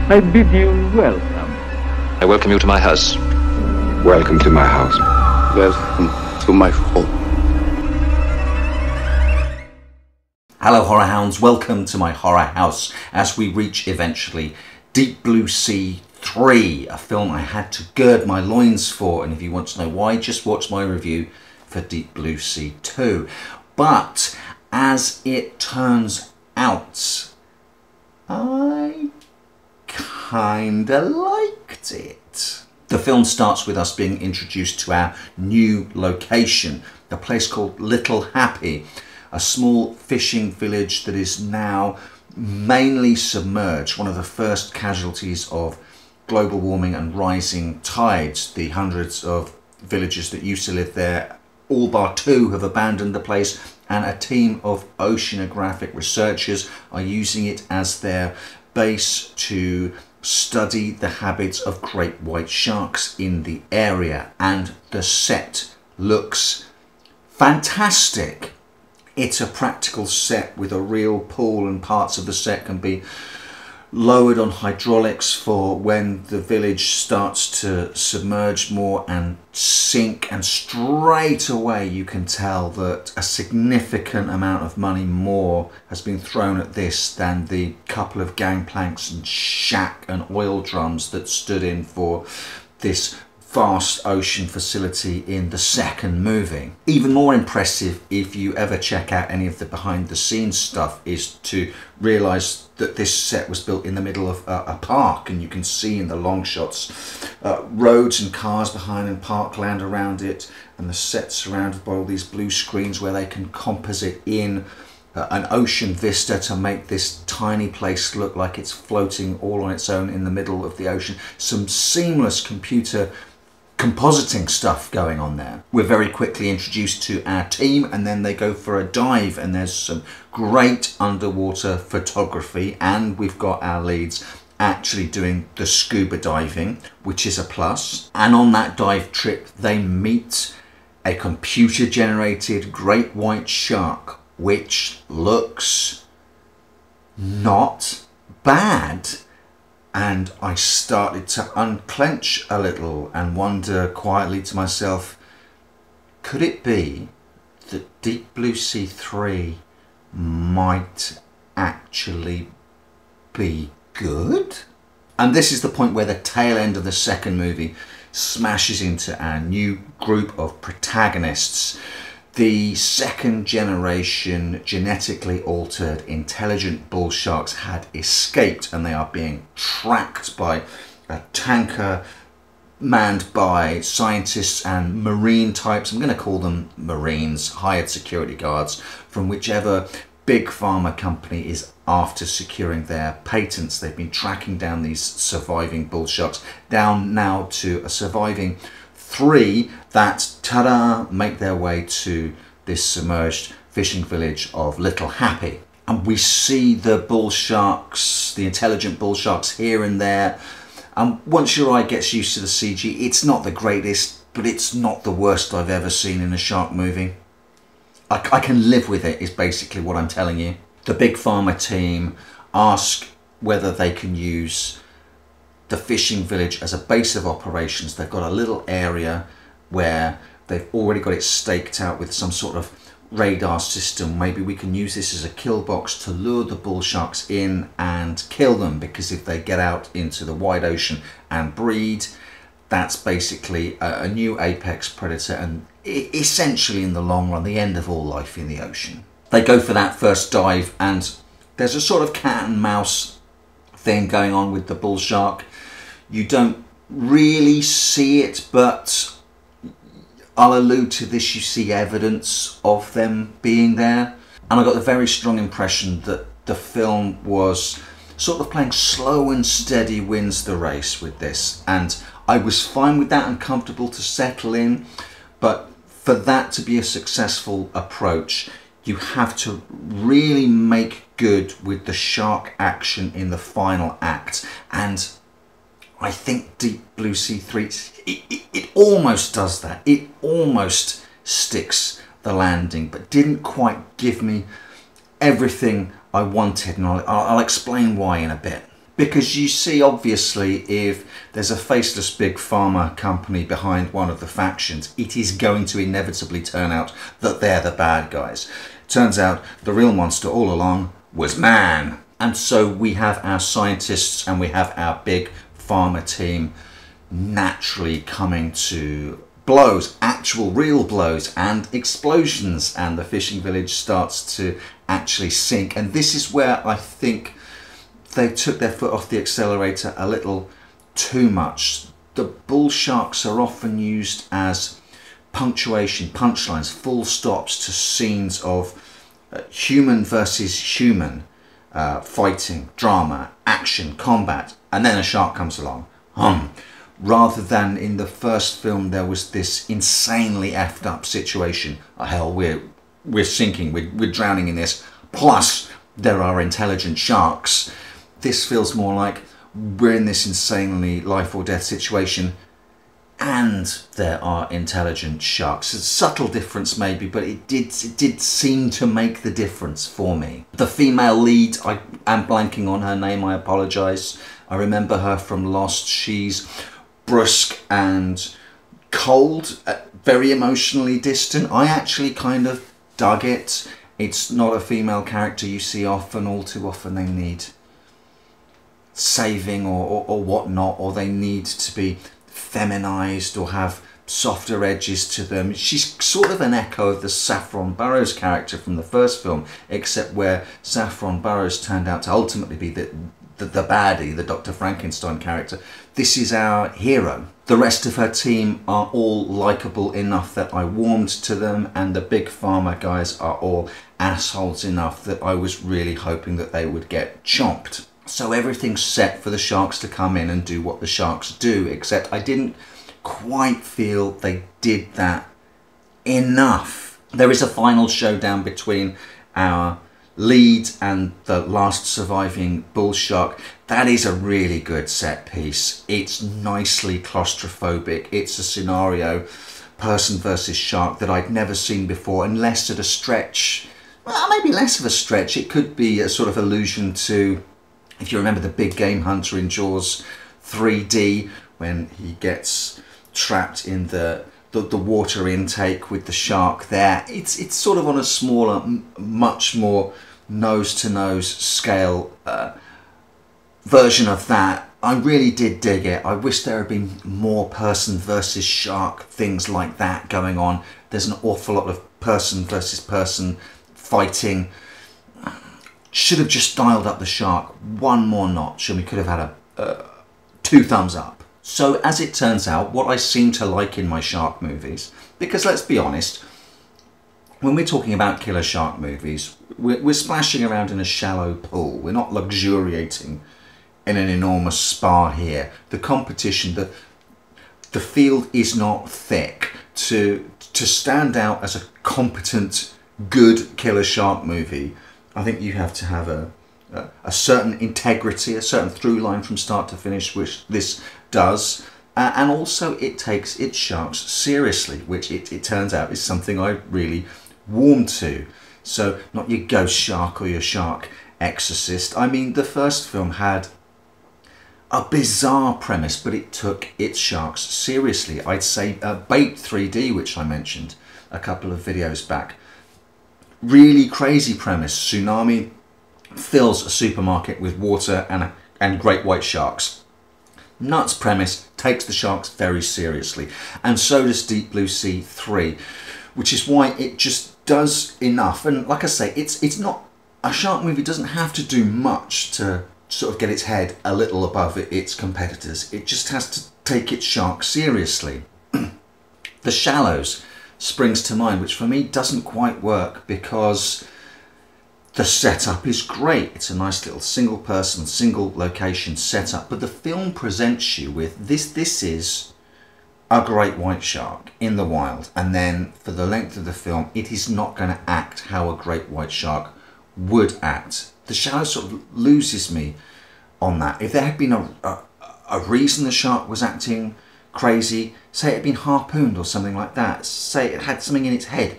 I bid you welcome. I welcome you to my house. Welcome to my house. Welcome to my home. Hello horror hounds, welcome to my horror house as we reach eventually Deep Blue Sea 3, a film I had to gird my loins for, and if you want to know why, just watch my review for Deep Blue Sea 2. But as it turns out, I kinda liked it. The film starts with us being introduced to our new location, a place called Little Happy, a small fishing village that is now mainly submerged, one of the first casualties of global warming and rising tides. The hundreds of villagers that used to live there, all bar two, have abandoned the place, and a team of oceanographic researchers are using it as their base to study the habits of great white sharks in the area. And the set looks fantastic. It's a practical set with a real pool, and parts of the set can be lowered on hydraulics for when the village starts to submerge more and sink, and straight away you can tell that a significant amount of money more has been thrown at this than the couple of gangplanks and shack and oil drums that stood in for this vast ocean facility in the second movie. Even more impressive, if you ever check out any of the behind the scenes stuff, is to realise that this set was built in the middle of a park, and you can see in the long shots roads and cars behind and parkland around it, and the set surrounded by all these blue screens where they can composite in an ocean vista to make this tiny place look like it's floating all on its own in the middle of the ocean. Some seamless computer compositing stuff going on there. We're very quickly introduced to our team, and then they go for a dive, and there's some great underwater photography, and we've got our leads actually doing the scuba diving, which is a plus. And on that dive trip they meet a computer generated great white shark, which looks not bad. And I started to unclench a little and wonder quietly to myself, could it be that Deep Blue Sea 3 might actually be good? And this is the point where the tail end of the second movie smashes into our new group of protagonists. The second generation genetically altered intelligent bull sharks had escaped, and they are being tracked by a tanker manned by scientists and marine types. I'm going to call them marines, hired security guards from whichever big pharma company is after securing their patents. They've been tracking down these surviving bull sharks, down now to a surviving 3 that, ta-da, make their way to this submerged fishing village of Little Happy. And we see the bull sharks, the intelligent bull sharks here and there. And once your eye gets used to the CG, it's not the greatest, but it's not the worst I've ever seen in a shark movie. I can live with it, is basically what I'm telling you. The big pharma team ask whether they can use the fishing village as a base of operations. They've got a little area where they've already got it staked out with some sort of radar system. Maybe we can use this as a kill box to lure the bull sharks in and kill them, because if they get out into the wide ocean and breed, that's basically a new apex predator, and essentially in the long run the end of all life in the ocean. They go for that first dive, and there's a sort of cat and mouse thing going on with the bull shark. You don't really see it, but I'll allude to this. You see evidence of them being there. And I got the very strong impression that the film was sort of playing slow and steady wins the race with this. And I was fine with that and comfortable to settle in. But for that to be a successful approach, you have to really make good with the shark action in the final act. And I think Deep Blue Sea 3, it almost does that. It almost sticks the landing, but didn't quite give me everything I wanted, and I'll explain why in a bit. Because you see, obviously, if there's a faceless big pharma company behind one of the factions, it is going to inevitably turn out that they're the bad guys. Turns out the real monster all along was man. And so we have our scientists and we have our big pharma team naturally coming to blows, actual real blows and explosions, and the fishing village starts to actually sink. And this is where I think they took their foot off the accelerator a little too much. The bull sharks are often used as punctuation, punchlines, full stops to scenes of human versus human fighting, drama, action, combat, and then a shark comes along. Rather than in the first film there was this insanely effed up situation. Oh, hell, we're sinking, we're drowning in this, plus there are intelligent sharks. This feels more like we're in this insanely life or death situation and there are intelligent sharks. It's a subtle difference maybe, but it did seem to make the difference for me. The female lead, I am blanking on her name, I apologise. I remember her from Lost. She's brusque and cold, very emotionally distant. I actually kind of dug it. It's not a female character you see often. All too often they need saving or whatnot, or they need to be feminized or have softer edges to them. She's sort of an echo of the Saffron Burrows character from the first film, except where Saffron Burrows turned out to ultimately be the baddie, the Dr. Frankenstein character. This is our hero. The rest of her team are all likeable enough that I warmed to them, and the big pharma guys are all assholes enough that I was really hoping that they would get chomped. So everything's set for the sharks to come in and do what the sharks do, except I didn't quite feel they did that enough. There is a final showdown between our lead and the last surviving bull shark. That is a really good set piece. It's nicely claustrophobic. It's a scenario, person versus shark, that I'd never seen before, unless at a stretch, well, maybe less of a stretch. It could be a sort of allusion to, if you remember the big game hunter in Jaws 3D, when he gets trapped in the water intake with the shark there. It's sort of on a smaller, much more nose-to-nose scale version of that. I really did dig it. I wish there had been more person versus shark things like that going on. There's an awful lot of person versus person fighting. Should have just dialed up the shark one more notch and we could have had a 2 thumbs up. So as it turns out, what I seem to like in my shark movies, because let's be honest, when we're talking about killer shark movies, we're splashing around in a shallow pool. We're not luxuriating in an enormous spa here. The competition, the field is not thick. To stand out as a competent, good killer shark movie, I think you have to have a certain integrity, a certain through line from start to finish, which this does. And also it takes its sharks seriously, which it turns out is something I really warmed to. So not your ghost shark or your shark exorcist. I mean, the first film had a bizarre premise, but it took its sharks seriously. I'd say Bait 3D, which I mentioned a couple of videos back. Really crazy premise. Tsunami fills a supermarket with water and great white sharks. Nuts premise, takes the sharks very seriously. And so does Deep Blue Sea 3, which is why it just does enough. And like I say, it's not, a shark movie doesn't have to do much to sort of get its head a little above its competitors. It just has to take its shark seriously. The Shallows springs to mind, which for me doesn't quite work because the setup is great. It's a nice little single person, single location setup, but the film presents you with this is a great white shark in the wild, and then for the length of the film it is not going to act how a great white shark would act. The Shallow sort of loses me on that. If there had been a reason the shark was acting crazy, say it had been harpooned or something like that, say it had something in its head,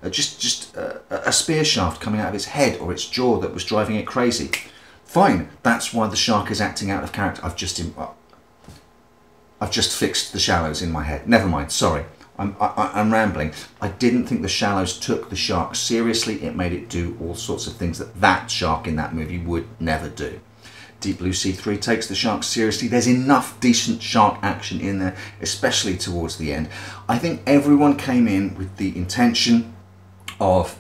just a spear shaft coming out of its head or its jaw that was driving it crazy, Fine, that's why the shark is acting out of character. I've just fixed The Shallows in my head. Never mind, sorry. I'm rambling. I didn't think The Shallows took the shark seriously. It made it do all sorts of things that shark in that movie would never do. Deep Blue Sea 3 takes the shark seriously. There's enough decent shark action in there, especially towards the end. I think everyone came in with the intention of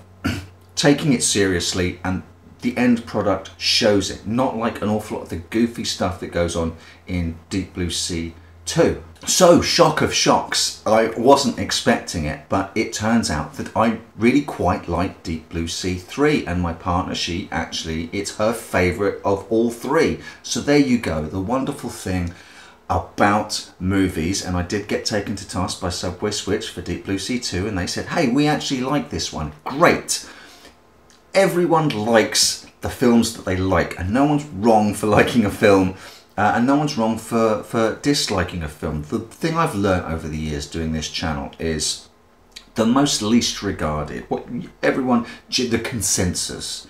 taking it seriously, and the end product shows it. Not like an awful lot of the goofy stuff that goes on in Deep Blue Sea 2. So, shock of shocks, I wasn't expecting it, but it turns out that I really quite like Deep Blue Sea 3, and my partner, it's her favourite of all three. So there you go, the wonderful thing about movies. And I did get taken to task by Subway Switch for Deep Blue Sea 2, and they said, hey, we actually like this one. Great. Everyone likes the films that they like, and no one's wrong for liking a film. And no one's wrong for disliking a film. The thing I've learnt over the years doing this channel is the most least regarded, what everyone, the consensus,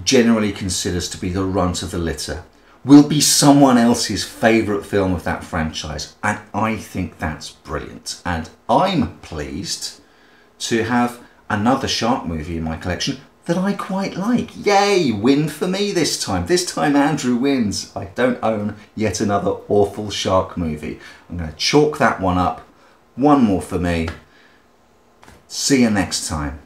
generally considers to be the runt of the litter, will be someone else's favourite film of that franchise. And I think that's brilliant. And I'm pleased to have another shark movie in my collection that I quite like. Yay, win for me this time. This time Andrew wins. I don't own yet another awful shark movie. I'm going to chalk that one up. One more for me. See you next time.